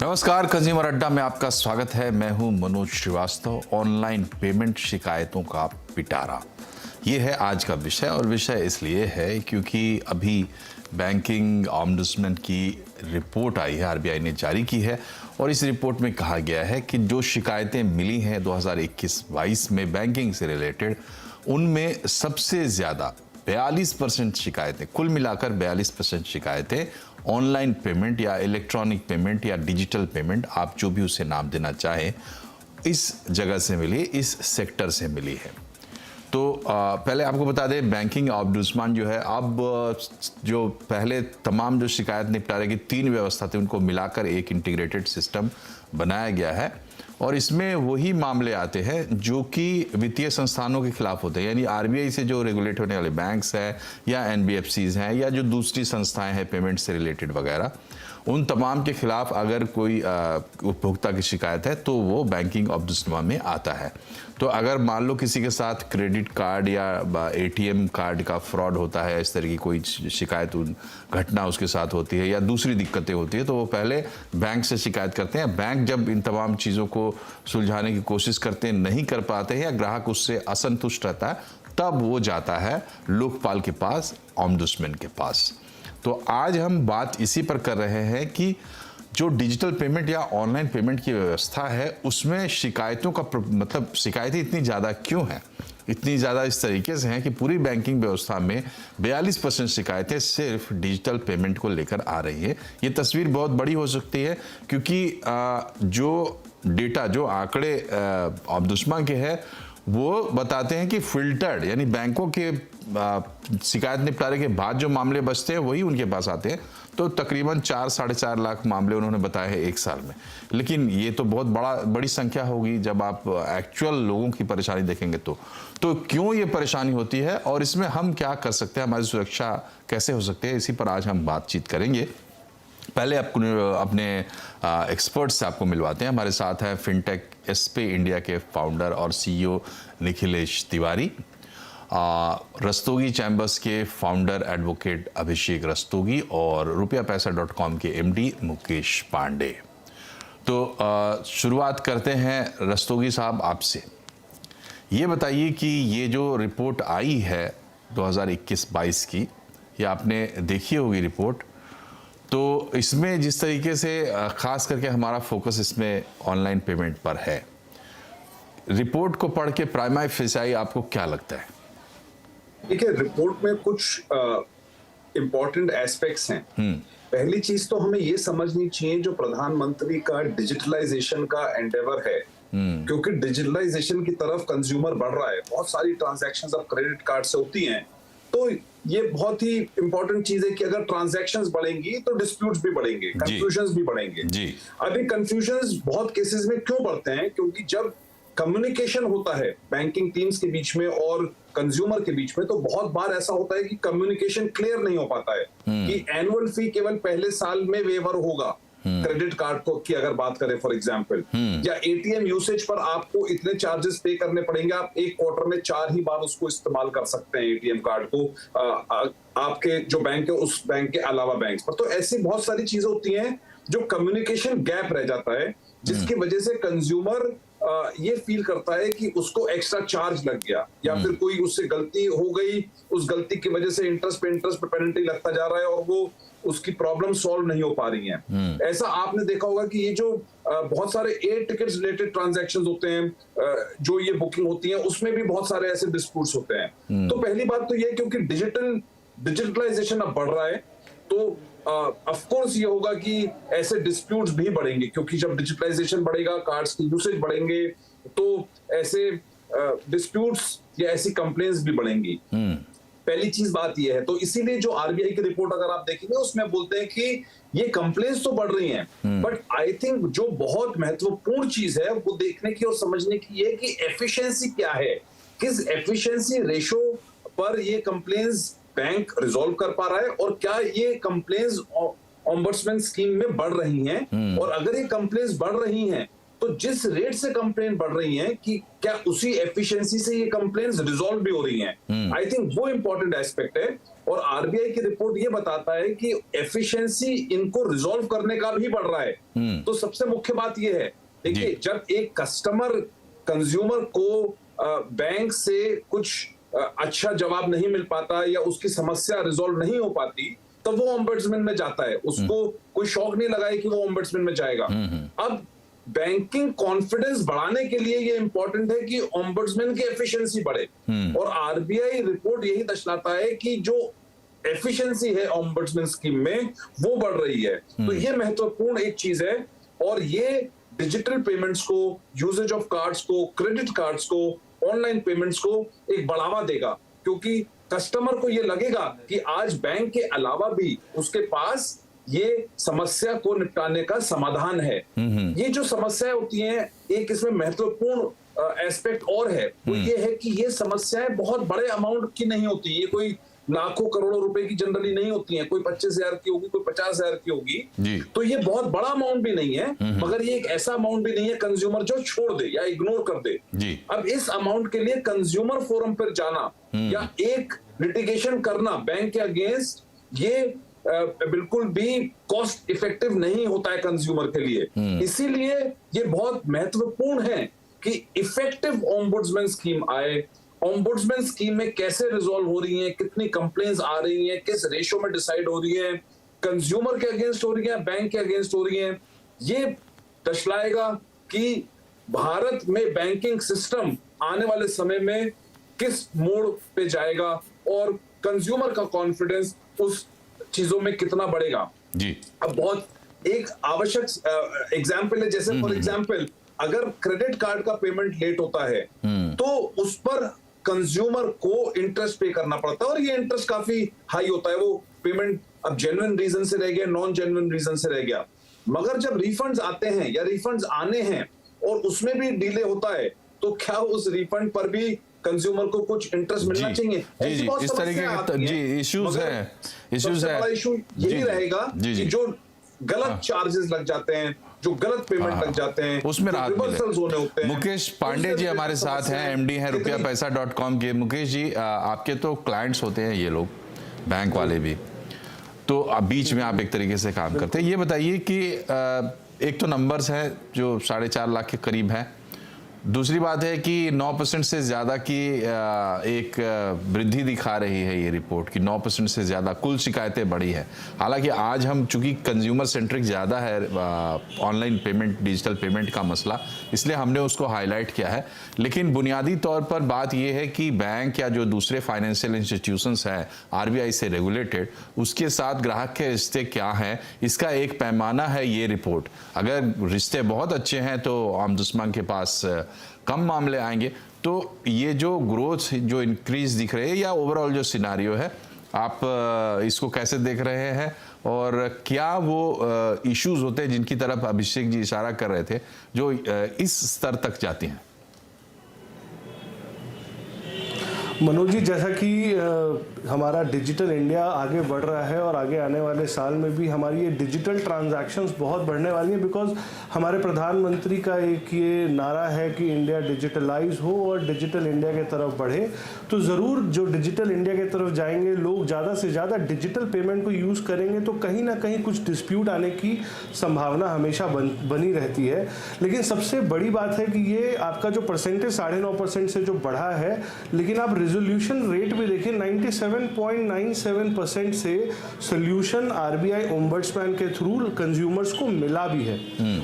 नमस्कार, कंज्यूमर अड्डा में आपका स्वागत है। मैं हूं मनोज श्रीवास्तव। ऑनलाइन पेमेंट शिकायतों का पिटारा, ये है आज का विषय। और विषय इसलिए है क्योंकि अभी बैंकिंग ऑम्बुड्समैन की रिपोर्ट आई है, आरबीआई ने जारी की है। और इस रिपोर्ट में कहा गया है कि जो शिकायतें मिली हैं 2021-22 में बैंकिंग से रिलेटेड, उनमें सबसे ज़्यादा 42% शिकायतें, कुल मिलाकर 42% शिकायतें ऑनलाइन पेमेंट या इलेक्ट्रॉनिक पेमेंट या डिजिटल पेमेंट, आप जो भी उसे नाम देना चाहें, इस जगह से मिली, इस सेक्टर से मिली है। तो पहले आपको बता दें, बैंकिंग ऑम्बुड्समैन जो है, अब जो पहले तमाम जो शिकायत निपटारे की 3 व्यवस्था थी, उनको मिलाकर एक इंटीग्रेटेड सिस्टम बनाया गया है। और इसमें वही मामले आते हैं जो कि वित्तीय संस्थानों के खिलाफ होते हैं, यानी आरबीआई से जो रेगुलेट होने वाले बैंक्स हैं या एनबीएफसीज हैं या जो दूसरी संस्थाएं हैं पेमेंट से रिलेटेड वगैरह, उन तमाम के खिलाफ अगर कोई उपभोक्ता की शिकायत है तो वो बैंकिंग ऑम्बुड्समैन में आता है। तो अगर मान लो किसी के साथ क्रेडिट कार्ड या एटीएम कार्ड का फ्रॉड होता है, इस तरह की कोई शिकायत घटना उसके साथ होती है या दूसरी दिक्कतें होती है, तो वो पहले बैंक से शिकायत करते हैं। बैंक जब इन तमाम चीज़ों को सुलझाने की कोशिश करते हैं, नहीं कर पाते हैं या ग्राहक उससे असंतुष्ट रहता है, तब वो जाता है लोकपाल के पास, ऑम्बुड्समैन के पास। तो आज हम बात इसी पर कर रहे हैं कि जो डिजिटल पेमेंट या ऑनलाइन पेमेंट की व्यवस्था है, उसमें शिकायतों का मतलब शिकायतें इतनी ज़्यादा क्यों हैं। इतनी ज़्यादा इस तरीके से हैं कि पूरी बैंकिंग व्यवस्था में 42% शिकायतें सिर्फ डिजिटल पेमेंट को लेकर आ रही है। ये तस्वीर बहुत बड़ी हो सकती है क्योंकि जो डेटा, जो आंकड़े ऑम्बुड्समैन के हैं, वो बताते हैं कि फिल्टर्ड, यानी बैंकों के शिकायत निपटारे के बाद जो मामले बचते हैं वही उनके पास आते हैं। तो तकरीबन 4-4.5 लाख मामले उन्होंने बताए हैं 1 साल में। लेकिन ये तो बहुत बड़ी संख्या होगी जब आप एक्चुअल लोगों की परेशानी देखेंगे। तो क्यों ये परेशानी होती है और इसमें हम क्या कर सकते हैं, हमारी सुरक्षा कैसे हो सकती है, इसी पर आज हम बातचीत करेंगे। पहले अपने एक्सपर्ट से आपको मिलवाते हैं। हमारे साथ है फिनटेक एसपे इंडिया के फाउंडर और सीईओ निखिलेश तिवारी, रस्तोगी चैम्बर्स के फाउंडर एडवोकेट अभिषेक रस्तोगी और rupiapesa.com के एमडी मुकेश पांडे। तो शुरुआत करते हैं रस्तोगी साहब आपसे। ये बताइए कि ये जो रिपोर्ट आई है 2021-22 की, ये आपने देखी होगी रिपोर्ट, तो इसमें जिस तरीके से खास करके हमारा फोकस इसमें ऑनलाइन पेमेंट पर है, रिपोर्ट को पढ़ के प्राइमा फेसाई आपको क्या लगता है? देखिए, रिपोर्ट में कुछ इम्पोर्टेंट एस्पेक्ट्स हैं। पहली चीज तो हमें ये समझनी चाहिए, जो प्रधानमंत्री का डिजिटलाइजेशन का एंडेवर है, क्योंकि डिजिटलाइजेशन की तरफ कंज्यूमर बढ़ रहा है, बहुत सारी ट्रांजैक्शंस अब क्रेडिट कार्ड से होती हैं। तो ये बहुत ही इंपॉर्टेंट चीज है कि अगर ट्रांजैक्शंस बढ़ेंगी तो डिस्प्यूट्स भी बढ़ेंगे, कंफ्यूजन्स भी बढ़ेंगे। अभी कंफ्यूजन्स बहुत केसेस में क्यों बढ़ते हैं? क्योंकि जब कम्युनिकेशन होता है बैंकिंग टीम्स के बीच में और कंज्यूमर के बीच में, तो बहुत बार ऐसा होता है कि कम्युनिकेशन क्लियर नहीं हो पाता है कि एनुअल फी केवल पहले साल में वेवर होगा क्रेडिट कार्ड को की अगर बात करें फॉर एग्जांपल, या एटीएम यूसेज पर आपको इतने चार्जेस पे करने पड़ेंगे, आप एक क्वार्टर में 4 ही बार उसको इस्तेमाल कर सकते हैं एटीएम कार्ड को, आपके जो बैंक है उस बैंक के अलावा बैंक पर। तो ऐसी बहुत सारी चीजें होती हैं जो कम्युनिकेशन गैप रह जाता है, जिसकी वजह से कंज्यूमर ये फील करता है कि उसको एक्स्ट्रा चार्ज लग गया या फिर कोई उससे गलती हो गई, उस गलती की वजह से इंटरेस्ट पे पेनल्टी लगता जा रहा है और वो उसकी प्रॉब्लम सॉल्व नहीं हो पा रही है। ऐसा आपने देखा होगा कि ये जो बहुत सारे एयर टिकट्स रिलेटेड ट्रांजैक्शंस होते हैं, जो ये बुकिंग होती है, उसमें भी बहुत सारे ऐसे डिस्प्यूट्स होते हैं। तो पहली बात तो ये, क्योंकि डिजिटलाइजेशन अब बढ़ रहा है, तो ऑफ कोर्स ये होगा कि ऐसे डिस्प्यूट्स भी बढ़ेंगे, क्योंकि जब डिजिटलाइजेशन बढ़ेगा, कार्ड्स की यूसेज बढ़ेंगे, तो ऐसे डिस्प्यूट्स या ऐसी कंप्लेंट्स भी बढ़ेंगी। पहली चीज बात ये है। तो इसीलिए जो आरबीआई की रिपोर्ट अगर आप देखेंगे, उसमें बोलते हैं कि ये कंप्लेंट्स तो बढ़ रही हैं, बट आई थिंक जो बहुत महत्वपूर्ण चीज है वो देखने की और समझने की है कि एफिशिएंसी क्या है, किस एफिशिएंसी रेशो पर ये कंप्लेंट्स बैंक रिजॉल्व कर पा रहा है, और क्या ये कंप्लेंट्स ऑम्बुड्समैन स्कीम में बढ़ रही हैं। और अगर ये कंप्लेंट्स बढ़ रही हैं तो जिस रेट से कंप्लेन बढ़ रही हैं कि क्या उसी एफिशिएंसी से ये कंप्लेन्स रिजॉल्व भी हो रही हैं। आई थिंक वो इंपॉर्टेंट एस्पेक्ट है। और आरबीआई की रिपोर्ट ये बताता है कि एफिशिएंसी इनको रिजॉल्व करने का भी बढ़ रहा है। तो सबसे मुख्य बात ये है, देखिए जब एक कस्टमर कंज्यूमर को बैंक से कुछ अच्छा जवाब नहीं मिल पाता या उसकी समस्या रिजॉल्व नहीं हो पाती, तब वो ओम्बड्समैन में जाता है। उसको कोई शौक नहीं लगाए कि वो ओम्बड्समैन में जाएगा। अब बैंकिंग कॉन्फिडेंस बढ़ाने के लिए ये इंपॉर्टेंट है कि ओम्बड्समैन की एफिशिएंसी बढ़े। और आरबीआई रिपोर्ट यही दर्शाता है कि जो एफिशिएंसी है ओम्बड्समैन स्कीम में वो बढ़ रही है। तो ये महत्वपूर्ण एक चीज है। और ये डिजिटल पेमेंट्स को, यूजेज ऑफ कार्ड्स को, क्रेडिट कार्ड्स को, ऑनलाइन पेमेंट्स को एक बढ़ावा देगा, क्योंकि कस्टमर को ये लगेगा कि आज बैंक के अलावा भी उसके पास ये समस्या को निपटाने का समाधान है। ये जो समस्याएं होती हैं, एक इसमें महत्वपूर्ण एस्पेक्ट और है, वो ये है कि ये समस्याएं बहुत बड़े अमाउंट की नहीं होती। ये कोई लाखों करोड़ों रुपए की जनरली नहीं होती हैं। कोई 25,000 की होगी, कोई 50,000 की होगी। तो ये बहुत बड़ा अमाउंट भी नहीं है, मगर ये एक ऐसा अमाउंट भी नहीं है कंज्यूमर जो छोड़ दे या इग्नोर कर दे। अब इस अमाउंट के लिए कंज्यूमर फोरम पर जाना या एक लिटिगेशन करना बैंक के अगेंस्ट, ये बिल्कुल भी कॉस्ट इफेक्टिव नहीं होता है कंज्यूमर के लिए। इसीलिए ये बहुत महत्वपूर्ण है कि इफेक्टिव ओम्बड्समैन स्कीम आए। ओम्बड्समैन स्कीम में कैसे रिजॉल्व हो रही हैं, कितनी कंप्लेंट्स आ रही हैं, किस रेशो में डिसाइड हो रही है, कंज्यूमर के अगेंस्ट हो रही है, बैंक के अगेंस्ट हो रही है, ये दर्शाएगा कि भारत में बैंकिंग सिस्टम आने वाले समय में किस मोड़ पे जाएगा और कंज्यूमर का कॉन्फिडेंस उस चीजों में कितना बढ़ेगा। जी अब बहुत एक आवश्यक एग्जाम्पल है, जैसे फॉर एग्जाम्पल अगर क्रेडिट कार्ड का पेमेंट लेट होता है तो उस पर कंज्यूमर को इंटरेस्ट पे करना पड़ता है, और ये इंटरेस्ट काफी हाई होता है। वो पेमेंट अब जेन्युइन रीजन से रह गया, नॉन जेन्युइन रीजन से रह गया। मगर जब रिफंड्स आते हैं या रिफंड्स आने हैं और उसमें भी डिले होता है, तो क्या उस रिफंड पर भी कंज्यूमर को कुछ इंटरेस्ट मिलना चाहिए? जी, इस तरीके के इश्यूज है। इशू यही रहेगा कि जो गलत चार्जेस लग जाते हैं, जो गलत पेमेंट लग जाते हैं, उसमें रिवर्सल्स होने होते हैं। मुकेश पांडे जी हमारे साथ हैं, एमडी हैं rupiapaysa.com के। मुकेश जी, आपके तो क्लाइंट्स होते हैं ये लोग, बैंक वाले भी, तो बीच में आप एक तरीके से काम करते हैं। ये बताइए कि एक तो नंबर्स है जो 4.5 लाख के करीब है, दूसरी बात है कि 9% से ज़्यादा की एक वृद्धि दिखा रही है ये रिपोर्ट कि 9% से ज़्यादा कुल शिकायतें बढ़ी है। हालांकि आज हम चूंकि कंज्यूमर सेंट्रिक ज़्यादा है ऑनलाइन पेमेंट, डिजिटल पेमेंट का मसला, इसलिए हमने उसको हाईलाइट किया है। लेकिन बुनियादी तौर पर बात ये है कि बैंक या जो दूसरे फाइनेंशियल इंस्टीट्यूशंस हैं आरबीआई से रेगुलेटेड, उसके साथ ग्राहक के रिश्ते क्या हैं, इसका एक पैमाना है ये रिपोर्ट। अगर रिश्ते बहुत अच्छे हैं तो ओम्बड्समैन के पास कम मामले आएंगे। तो ये जो ग्रोथ, जो इंक्रीज दिख रहे हैं या ओवरऑल जो सिनारियो है, आप इसको कैसे देख रहे हैं और क्या वो इश्यूज होते हैं जिनकी तरफ अभिषेक जी इशारा कर रहे थे जो इस स्तर तक जाती हैं? मनोज जी, जैसा कि हमारा डिजिटल इंडिया आगे बढ़ रहा है और आगे आने वाले साल में भी हमारी ये डिजिटल ट्रांजैक्शंस बहुत बढ़ने वाली हैं, बिकॉज हमारे प्रधानमंत्री का एक ये नारा है कि इंडिया डिजिटलाइज हो और डिजिटल इंडिया के तरफ बढ़े। तो ज़रूर जो डिजिटल इंडिया के तरफ जाएंगे लोग, ज़्यादा से ज़्यादा डिजिटल पेमेंट को यूज़ करेंगे, तो कहीं ना कहीं कुछ डिस्प्यूट आने की संभावना हमेशा बनी रहती है। लेकिन सबसे बड़ी बात है कि ये आपका जो परसेंटेज 9.5% से जो बढ़ा है, लेकिन आप रेजोल्यूशन रेट भी देखिए 97.97% से सोल्यूशन आरबीआई ओम्बड्समैन के थ्रू कंज्यूमर्स को मिला भी है।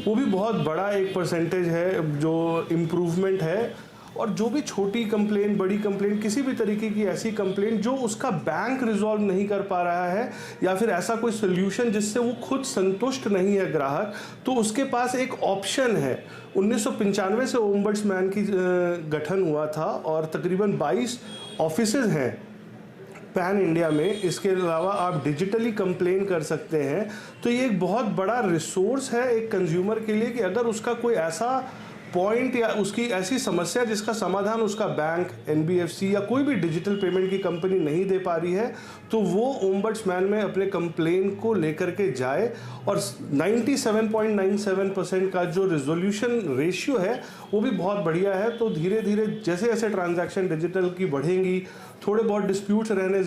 वो भी बहुत बड़ा एक परसेंटेज है जो इम्प्रूवमेंट है। और जो भी छोटी कंप्लेन, बड़ी कंप्लेन, किसी भी तरीके की ऐसी कंप्लेन जो उसका बैंक रिजॉल्व नहीं कर पा रहा है या फिर ऐसा कोई सोल्यूशन जिससे वो खुद संतुष्ट नहीं है ग्राहक, तो उसके पास एक ऑप्शन है। 1995 से ओम्बड्समैन की गठन हुआ था और तकरीबन 22 ऑफिसेज हैं पैन इंडिया में। इसके अलावा आप डिजिटली कंप्लेन कर सकते हैं। तो ये एक बहुत बड़ा रिसोर्स है एक कंज्यूमर के लिए कि अगर उसका कोई ऐसा पॉइंट या उसकी ऐसी समस्या जिसका समाधान उसका बैंक, एनबीएफसी या कोई भी डिजिटल पेमेंट की कंपनी नहीं दे पा रही है, तो वो ओम्बड्समैन में अपने कंप्लेन को लेकर के जाए और 97.97% का जो रिजोल्यूशन रेशियो है वो भी बहुत बढ़िया है। तो धीरे धीरे जैसे जैसे ट्रांजैक्शन डिजिटल की बढ़ेंगी, थोड़े बहुत डिस्प्यूट्स रहने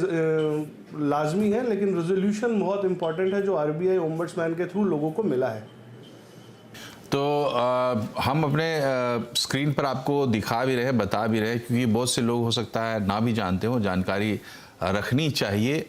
लाजमी है, लेकिन रेजोल्यूशन बहुत इंपॉर्टेंट है जो आरबीआई ओम्बड्समैन के थ्रू लोगों को मिला है। तो हम अपने स्क्रीन पर आपको दिखा भी रहे हैं, बता भी रहे हैं, क्योंकि बहुत से लोग हो सकता है ना भी जानते हो, जानकारी रखनी चाहिए।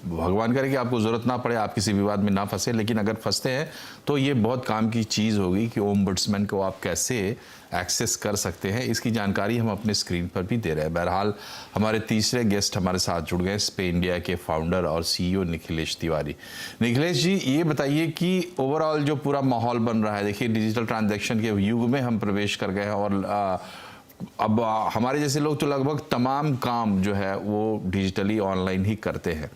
भगवान करे कि आपको ज़रूरत ना पड़े, आप किसी विवाद में ना फंसे, लेकिन अगर फंसते हैं तो ये बहुत काम की चीज़ होगी कि ओम्बड्समैन को आप कैसे एक्सेस कर सकते हैं, इसकी जानकारी हम अपने स्क्रीन पर भी दे रहे हैं। बहरहाल हमारे तीसरे गेस्ट हमारे साथ जुड़ गए, स्पे इंडिया के फाउंडर और सीईओ निखिलेश तिवारी। निखिलेश जी, ये बताइए कि ओवरऑल जो पूरा माहौल बन रहा है, देखिए डिजिटल ट्रांजैक्शन के युग में हम प्रवेश कर गए हैं और अब हमारे जैसे लोग तो लगभग तमाम काम जो है वो डिजिटली ऑनलाइन ही करते हैं,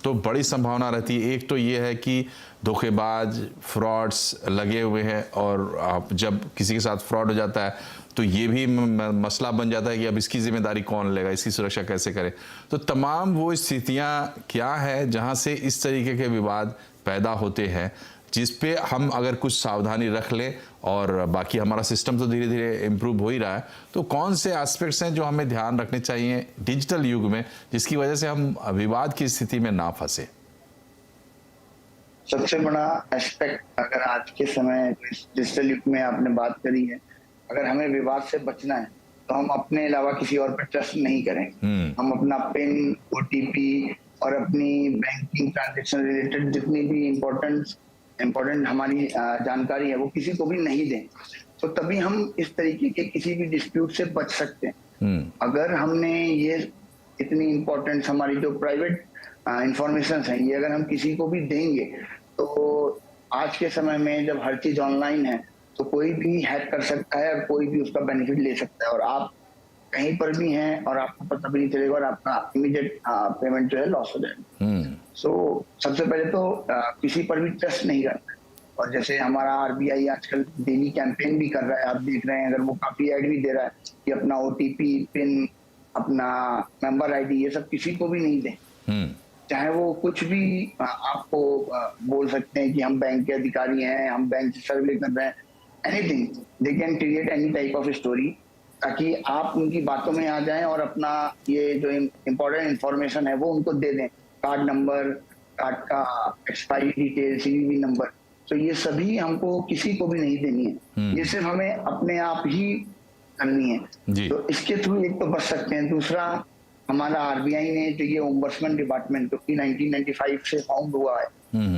तो बड़ी संभावना रहती है। एक तो ये है कि धोखेबाज, फ्रॉड्स लगे हुए हैं, और आप जब किसी के साथ फ्रॉड हो जाता है तो ये भी मसला बन जाता है कि अब इसकी जिम्मेदारी कौन लेगा, इसकी सुरक्षा कैसे करे। तो तमाम वो स्थितियां क्या है जहां से इस तरीके के विवाद पैदा होते हैं, जिस पे हम अगर कुछ सावधानी रख लें, और बाकी हमारा सिस्टम तो धीरे धीरे इम्प्रूव हो ही रहा है, तो कौन से एस्पेक्ट्स हैं जो हमें ध्यान रखने चाहिए डिजिटल युग में, जिसकी वजह से हम विवाद की स्थिति में ना फंसे? सबसे बड़ा एस्पेक्ट, अगर आज के समय डिजिटल युग में आपने बात करी है, अगर हमें विवाद से बचना है तो हम अपने अलावा किसी और पर ट्रस्ट नहीं करें। हम अपना पिन, ओटीपी और अपनी बैंकिंग ट्रांजैक्शन रिलेटेड जितनी भी इम्पोर्टेंट हमारी जानकारी है वो किसी को भी नहीं दें, तो तभी हम इस तरीके के किसी भी डिस्प्यूट से बच सकते हैं। अगर हमने ये इतनी इम्पोर्टेंट हमारी जो प्राइवेट इंफॉर्मेशन है, ये अगर हम किसी को भी देंगे, तो आज के समय में जब हर चीज ऑनलाइन है तो कोई भी हैक कर सकता है और कोई भी उसका बेनिफिट ले सकता है, और आप कहीं पर भी हैं और आपको पता भी नहीं चलेगा और आपका इमीडिएट पेमेंट जो है लॉस हो जाएगा। सो सबसे पहले तो किसी पर भी ट्रस्ट नहीं करना है। और जैसे हमारा आरबीआई आजकल डेली कैंपेन भी कर रहा है, आप देख रहे हैं, अगर वो काफी ऐड भी दे रहा है कि अपना ओटीपी, पिन, अपना मेंबर आईडी, ये सब किसी को भी नहीं दें। चाहे वो कुछ भी आपको बोल सकते हैं कि हम बैंक के अधिकारी हैं, हम बैंक से सर्वे कर रहे हैं, anything, they can create any type of story, ताकि आप उनकी बातों में आ जाएं और अपना ये जो इम्पोर्टेंट इंफॉर्मेशन है वो उनको दे दें, कार्ड नंबर, कार्ड का एक्सपायरी डिटेल, सीवीवी नंबर। तो ये सभी हमको किसी को भी नहीं देनी है, ये सिर्फ हमें अपने आप ही करनी है। तो इसके थ्रू एक तो बच सकते हैं। दूसरा, हमारा आरबीआई ने जो ये ओम्बड्समैन डिपार्टमेंट जो कि 1995 से फाउंड हुआ है,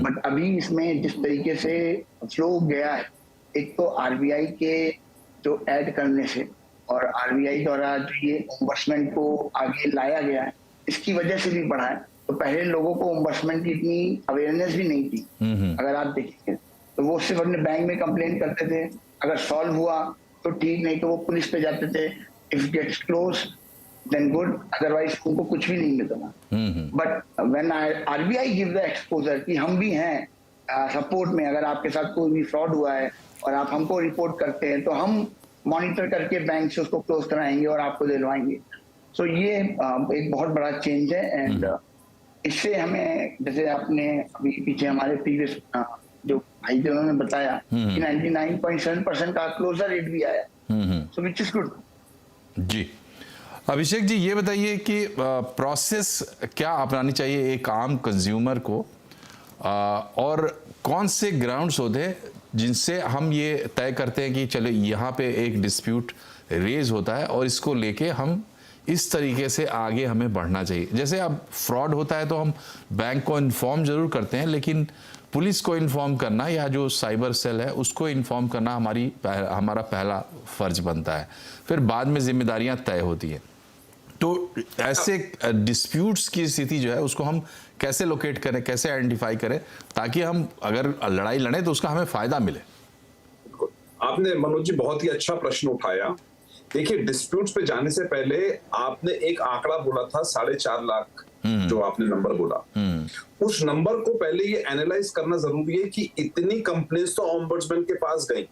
बट अभी इसमें जिस तरीके से फ्लो गया है, एक तो आरबीआई के जो ऐड करने से और आरबीआई द्वारा जो ये ओम्बड्समैन को आगे लाया गया है, इसकी वजह से भी बढ़ा है। तो पहले लोगों को ओम्बड्समैन की इतनी अवेयरनेस भी नहीं थी। अगर आप देखेंगे तो वो सिर्फ अपने बैंक में कंप्लेन करते थे, अगर सॉल्व हुआ तो ठीक, नहीं तो वो पुलिस पे जाते थे। If gates close then good, otherwise उनको कुछ भी नहीं मिलता। But when RBI give the exposure कि हम भी हैं सपोर्ट में, अगर आपके साथ कोई भी फ्रॉड हुआ है और आप हमको रिपोर्ट करते हैं तो हम मॉनिटर करके बैंक से उसको क्लोज कराएंगे और आपको दिलवाएंगे। सो ये एक बहुत बड़ा चेंज है। एंड इससे हमें, जैसे आपने अभी पीछे हमारे प्रीवियस जो भाई थे उन्होंने बताया कि 99.7% का क्लोजर रेट भी आया, सो विच इज गुड। जी अभिषेक जी, ये बताइए कि प्रोसेस क्या अपनानी चाहिए एक आम कंज्यूमर को, और कौन से ग्राउंड्स होते हैं जिनसे हम ये तय करते हैं कि चलो यहाँ पे एक डिस्प्यूट रेज होता है और इसको लेके हम इस तरीके से आगे हमें बढ़ना चाहिए। जैसे अब फ्रॉड होता है तो हम बैंक को इन्फॉर्म जरूर करते हैं, लेकिन पुलिस को इन्फॉर्म करना या जो साइबर सेल है उसको इन्फॉर्म करना हमारा पहला फर्ज बनता है, फिर बाद में जिम्मेदारियां तय होती हैं। तो ऐसे डिस्प्यूट्स की स्थिति जो है उसको हम कैसे लोकेट करें, कैसे आइडेंटिफाई करें, ताकि हम अगर लड़ाई लड़ें तो उसका हमें फायदा मिले? आपने मनोज जी बहुत ही अच्छा प्रश्न उठाया। देखिए, डिस्प्यूट्स पे जाने से पहले आपने एक आंकड़ा बोला था 4.5 लाख, जो आपने नंबर बोला, उस नंबर को पहले ये एनालाइज करना जरूरी है कि इतनी कंप्लेंट्स तो ओम्बड्समैन के पास गई,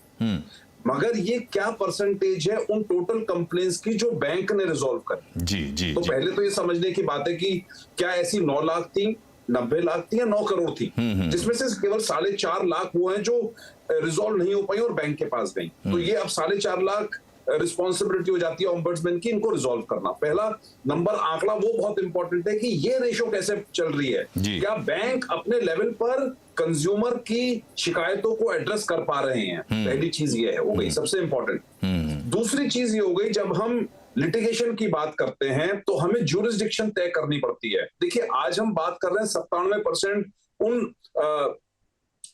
मगर ये क्या परसेंटेज है उन टोटल कंप्लेंट्स की जो बैंक ने रिजॉल्व करी। जी जी तो जी। पहले तो ये समझने की बात है कि क्या ऐसी 9 लाख थी, 90 लाख थी या 9 करोड़ थी, जिसमें से केवल 4.5 लाख वो हैं जो रिजॉल्व नहीं हो पाई और बैंक के पास गई। तो ये अब 4.5 लाख रिस्पॉन्सिबिलिटी हो जाती है ओम्बड्समैन की इनको रिजॉल्व करना। पहला नंबर आंकड़ा वो बहुत इंपॉर्टेंट है कि ये रेशो कैसे चल रही है, क्या बैंक अपने लेवल पर कंज्यूमर की शिकायतों को एड्रेस कर पा रहे हैं। पहली चीज ये है, हो गई सबसे इंपॉर्टेंट। दूसरी चीज ये हो गई, जब हम लिटिगेशन की बात करते हैं तो हमें ज्यूरिसडिक्शन तय करनी पड़ती है। देखिए आज हम बात कर रहे हैं 97% उन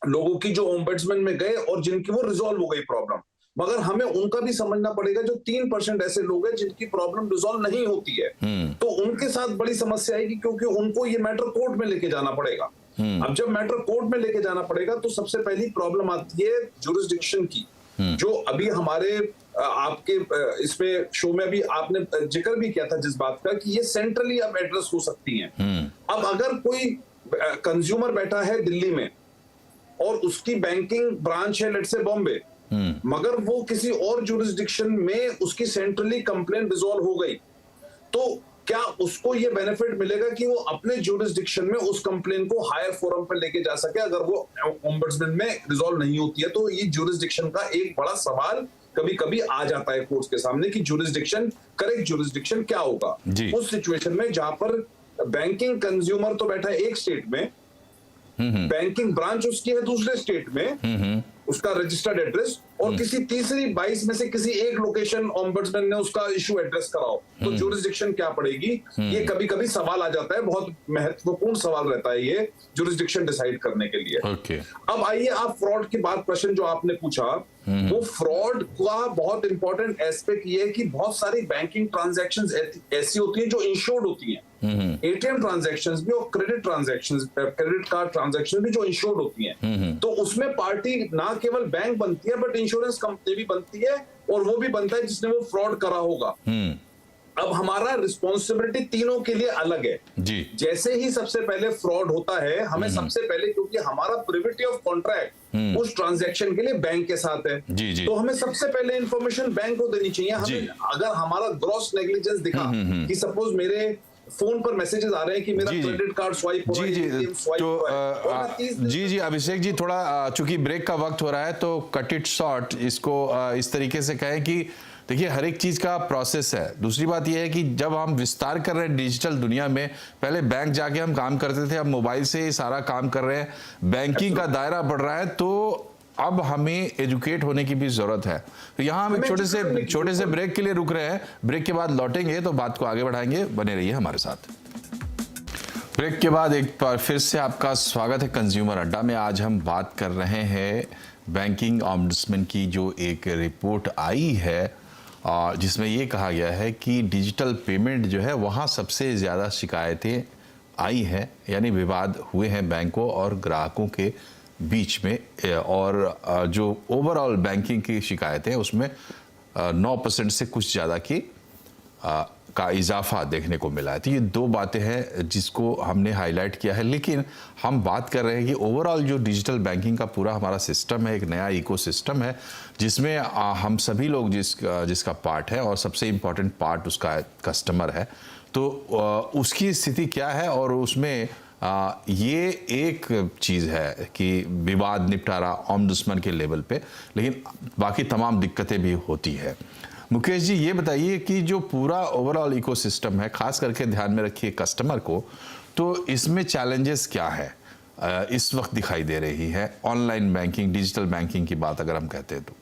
लोगों की जो ओम्बड्समैन में गए और जिनकी वो रिजॉल्व हो गई प्रॉब्लम, मगर हमें उनका भी समझना पड़ेगा जो 3% ऐसे लोग हैं जिनकी प्रॉब्लम रिजॉल्व नहीं होती है। तो उनके साथ बड़ी समस्या आएगी क्योंकि उनको ये मैटर कोर्ट में लेके जाना पड़ेगा। अब जब मैटर कोर्ट में लेके जाना पड़ेगा तो सबसे पहली प्रॉब्लम आती है ज्यूरिसडिक्शन की, जो अभी हमारे आपके इसमें शो में अभी आपने जिक्र भी किया था जिस बात का कि ये सेंट्रली अब एड्रेस हो सकती हैं। अब अगर कोई कंज्यूमर बैठा है दिल्ली में और उसकी बैंकिंग ब्रांच है लेट्स से बॉम्बे, मगर वो किसी और ज्यूरिसडिक्शन में उसकी सेंट्रली कंप्लेंट रिजॉल्व हो गई, तो क्या उसको ये बेनिफिट मिलेगा कि वो अपने ज्यूरिसडिक्शन में उस कंप्लेंट को हायर फोरम पर लेके जा सके अगर वो ओम्बड्समैन में रिजॉल्व नहीं होती है। तो ये ज्यूरिसडिक्शन का एक बड़ा सवाल कभी कभी आ जाता है कोर्ट के सामने कि ज्यूरिसडिक्शन, करेक्ट ज्यूरिसडिक्शन क्या होगा उस सिचुएशन में जहां पर बैंकिंग कंज्यूमर तो बैठा है एक स्टेट में, बैंकिंग ब्रांच उसकी है दूसरे स्टेट में, उसका रजिस्टर्ड एड्रेस, और किसी तीसरी 22 में से किसी एक लोकेशन ओम्बड्समैन ने उसका इशू एड्रेस कराओ, तो ज्यूरिसडिक्शन क्या पड़ेगी। ये कभी कभी सवाल आ जाता है, बहुत महत्वपूर्ण सवाल रहता है ये ज्यूरिसडिक्शन डिसाइड करने के लिए। अब आइए आप फ्रॉड की बात, क्वेश्चन जो आपने पूछा, वो फ्रॉड का बहुत इंपॉर्टेंट एस्पेक्ट ये है कि बहुत सारी बैंकिंग ट्रांजैक्शंस ऐसी होती हैं जो इंश्योर्ड होती हैं, एटीएम ट्रांजैक्शंस भी और credit transactions, credit card transaction भी जो इंश्योर्ड होती हैं। तो उसमें पार्टी ना केवल बैंक बनती है बट इंश्योरेंस कंपनी भी बनती है, और वो भी बनता है जिसने वो फ्रॉड करा होगा। अब हमारा रिस्पॉन्सिबिलिटी तीनों के लिए अलग है जी। जैसे ही सबसे पहले फ्रॉड होता है, हमें सबसे पहले, क्योंकि हमारा प्रिविटी ऑफ कॉन्ट्रैक्ट उस ट्रांजैक्शन के लिए बैंक के साथ है जी। तो हमें सबसे पहले इंफॉर्मेशन बैंक को देनी चाहिए। हमें अगर हमारा ग्रॉस नेग्लिजेंस दिखा कि सपोज मेरे फोन पर मैसेजेस आ रहे हैं कि मेरा क्रेडिट कार्ड स्वाइप हो रहा है, तो जी अभिषेक जी, थोड़ा चूंकि ब्रेक का वक्त हो रहा है तो कट इट शॉर्ट, इसको इस तरीके से कहें कि देखिए हर एक चीज का प्रोसेस है। दूसरी बात यह है कि जब हम विस्तार कर रहे हैं डिजिटल दुनिया में, पहले बैंक जाके हम काम करते थे, अब मोबाइल से ही सारा काम कर रहे हैं, बैंकिंग का दायरा बढ़ रहा है, तो अब हमें एजुकेट होने की भी जरूरत है। तो यहाँ हम एक छोटे से ब्रेक के लिए रुक रहे हैं, ब्रेक के बाद लौटेंगे तो बात को आगे बढ़ाएंगे, बने रहिए हमारे साथ। ब्रेक के बाद एक बार फिर से आपका स्वागत है कंज्यूमर अड्डा में। आज हम बात कर रहे हैं बैंकिंग ओम्बड्समैन की जो एक रिपोर्ट आई है, जिसमें ये कहा गया है कि डिजिटल पेमेंट जो है वहाँ सबसे ज़्यादा शिकायतें आई हैं, यानी विवाद हुए हैं बैंकों और ग्राहकों के बीच में, और जो ओवरऑल बैंकिंग की शिकायतें उसमें 9% से कुछ ज़्यादा की का इजाफा देखने को मिला है। तो ये दो बातें हैं जिसको हमने हाईलाइट किया है, लेकिन हम बात कर रहे हैं कि ओवरऑल जो डिजिटल बैंकिंग का पूरा हमारा सिस्टम है, एक नया इकोसिस्टम है जिसमें हम सभी लोग जिसका पार्ट है, और सबसे इम्पोर्टेंट पार्ट उसका कस्टमर है। तो उसकी स्थिति क्या है, और उसमें ये एक चीज़ है कि विवाद निपटारा ओम्बड्समैन के लेवल पे, लेकिन बाकी तमाम दिक्कतें भी होती है। मुकेश जी, ये बताइए कि जो पूरा ओवरऑल इकोसिस्टम है, खास करके ध्यान में रखिए कस्टमर को, तो इसमें चैलेंजेस क्या है इस वक्त दिखाई दे रही है ऑनलाइन बैंकिंग, डिजिटल बैंकिंग की बात अगर हम कहते हैं तो?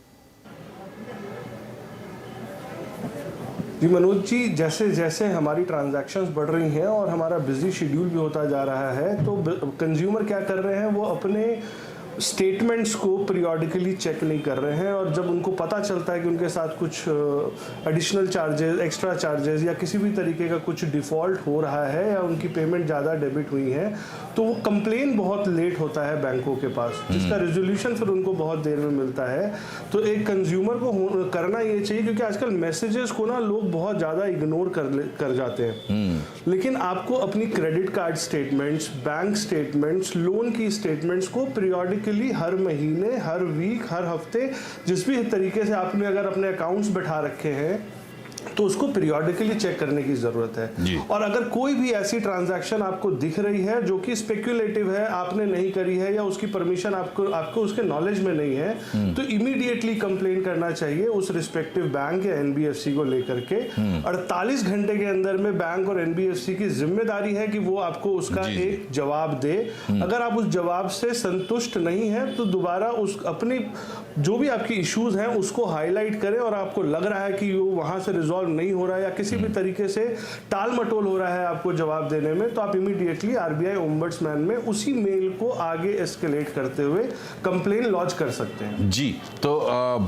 जी मनोज जी, जैसे जैसे हमारी ट्रांजैक्शंस बढ़ रही हैं और हमारा बिजी शेड्यूल भी होता जा रहा है, तो कंज्यूमर क्या कर रहे हैं, वो अपने स्टेटमेंट्स को पीरियोडिकली चेक नहीं कर रहे हैं, और जब उनको पता चलता है कि उनके साथ कुछ एडिशनल चार्जेस, एक्स्ट्रा चार्जेस या किसी भी तरीके का कुछ डिफ़ॉल्ट हो रहा है या उनकी पेमेंट ज़्यादा डेबिट हुई है, तो वो कंप्लेन बहुत लेट होता है बैंकों के पास, जिसका रेजोल्यूशन फिर उनको बहुत देर में मिलता है। तो एक कंज्यूमर को करना ये चाहिए, क्योंकि आजकल मैसेजेस को ना लोग बहुत ज़्यादा इग्नोर कर जाते हैं, लेकिन आपको अपनी credit card statements, bank statements, loan की स्टेटमेंट्स को पीरियोडिक पीरियोडिकली, हर महीने, हर वीक, हर हफ्ते, जिस भी तरीके से आपने अगर अपने अकाउंट्स बैठा रखे हैं तो उसको पीरियोडिकली चेक करने की जरूरत है। और अगर कोई भी ऐसी ट्रांजैक्शन आपको दिख रही है जो कि स्पेक्युलेटिव है, आपने नहीं करी है या उसकी परमिशन आपको उसके नॉलेज में नहीं है, तो इमीडिएटली कंप्लेन करना चाहिए उस रिस्पेक्टिव बैंक या एनबीएफसी को लेकर के। 48 घंटे के अंदर में बैंक और एनबीएफसी की जिम्मेदारी है कि वो आपको उसका एक जवाब दे। अगर आप उस जवाब से संतुष्ट नहीं है तो दोबारा उस अपनी जो भी आपकी इश्यूज हैं उसको हाईलाइट करें, और आपको लग रहा है कि वो वहां से रिजॉल्व नहीं हो रहा है या किसी भी तरीके से टाल मटोल हो रहा है आपको जवाब देने में, तो आप इमीडिएटली आरबीआई ओम्बड्समैन में उसी मेल को आगे एस्केलेट करते हुए कंप्लेन लॉन्च कर सकते हैं। जी, तो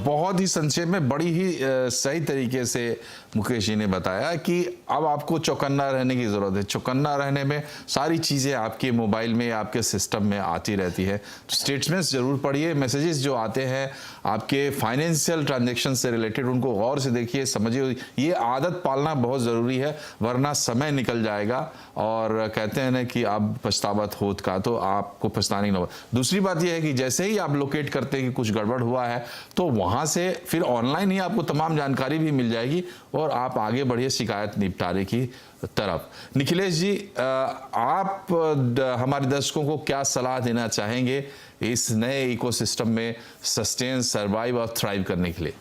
बहुत ही संक्षेप में, बड़ी ही सही तरीके से मुकेश जी ने बताया कि अब आपको चौकन्ना रहने की जरूरत है। चौकन्ना रहने में सारी चीजें आपके मोबाइल में या आपके सिस्टम में आती रहती है, तो स्टेटमेंट्स जरूर पढ़िए, मैसेजेस जो आते हैं आपके फाइनेंशियल ट्रांजैक्शन से रिलेटेड उनको गौर से देखिए, समझिए। ये आदत पालना बहुत ज़रूरी है, वरना समय निकल जाएगा और कहते हैं ना कि अब पछतावत होत का, तो आपको पछताने की नौबत। दूसरी बात यह है कि जैसे ही आप लोकेट करते हैं कि कुछ गड़बड़ हुआ है तो वहाँ से फिर ऑनलाइन ही आपको तमाम जानकारी भी मिल जाएगी और आप आगे बढ़िए शिकायत निपटारे की तरफ। निखिलेश जी, आप हमारे दर्शकों को क्या सलाह देना चाहेंगे इस नए इकोसिस्टम में सस्टेन, सर्वाइव और थ्राइव करने के लिए?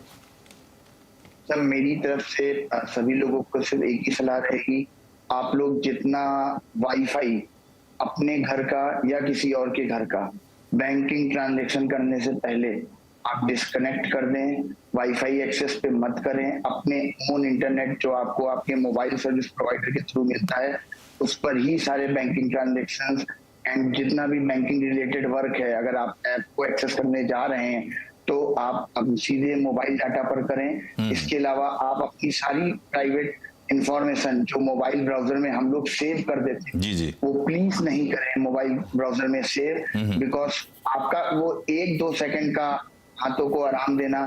सर, मेरी तरफ से सभी लोगों को सिर्फ एक ही सलाह रहेगी, आप लोग जितना वाईफाई अपने घर का या किसी और के घर का बैंकिंग ट्रांजैक्शन करने से पहले आप डिस्कनेक्ट कर दें, वाईफाई एक्सेस पे मत करें। अपने ओन इंटरनेट जो आपको आपके मोबाइल सर्विस प्रोवाइडर के थ्रू मिलता है उस पर ही सारे बैंकिंग ट्रांजैक्शंस एंड जितना भी बैंकिंग रिलेटेड वर्क है, अगर आप ऐप को एक्सेस करने जा रहे हैं तो आप अब सीधे मोबाइल डाटा पर करें। इसके अलावा आप अपनी सारी प्राइवेट इंफॉर्मेशन जो मोबाइल ब्राउजर में हम लोग सेव कर देते हैं वो प्लीज नहीं करें मोबाइल ब्राउजर में सेव, बिकॉज आपका वो 1-2 सेकंड का हाथों को आराम देना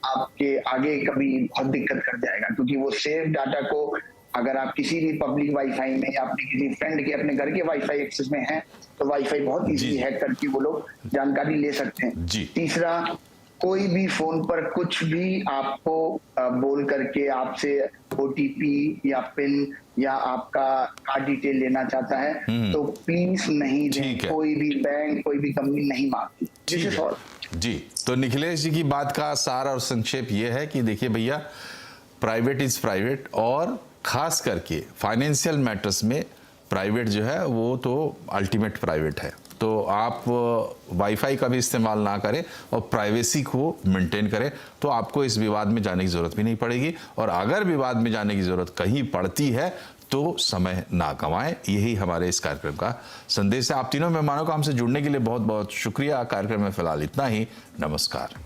आपके आगे कभी बहुत दिक्कत कर जाएगा, क्योंकि वो सेव डाटा को अगर आप किसी भी पब्लिक वाईफाई में या अपने किसी फ्रेंड के अपने घर के वाईफाई एक्सेस में हैं तो वाईफाई बहुत इजीली हैक करके वो लोग जानकारी ले सकते हैं। तीसरा, कोई भी फोन पर कुछ भी आपको बोल करके आपसे ओटीपी या पिन या आपका कार्ड डिटेल लेना चाहता है तो प्लीज नहीं दें। कोई भी बैंक, कोई भी कंपनी नहीं मांगती। जी, तो निखिलेश जी की बात का सार और संक्षेप ये है कि देखिए भैया, प्राइवेट इज प्राइवेट, और खास करके फाइनेंशियल मैटर्स में प्राइवेट जो है वो तो अल्टीमेट प्राइवेट है। तो आप वाईफाई का भी इस्तेमाल ना करें और प्राइवेसी को मेंटेन करें, तो आपको इस विवाद में जाने की ज़रूरत भी नहीं पड़ेगी। और अगर विवाद में जाने की ज़रूरत कहीं पड़ती है तो समय ना गंवाएं। यही हमारे इस कार्यक्रम का संदेश है। आप तीनों मेहमानों का हमसे जुड़ने के लिए बहुत बहुत शुक्रिया। कार्यक्रम में फिलहाल इतना ही। नमस्कार।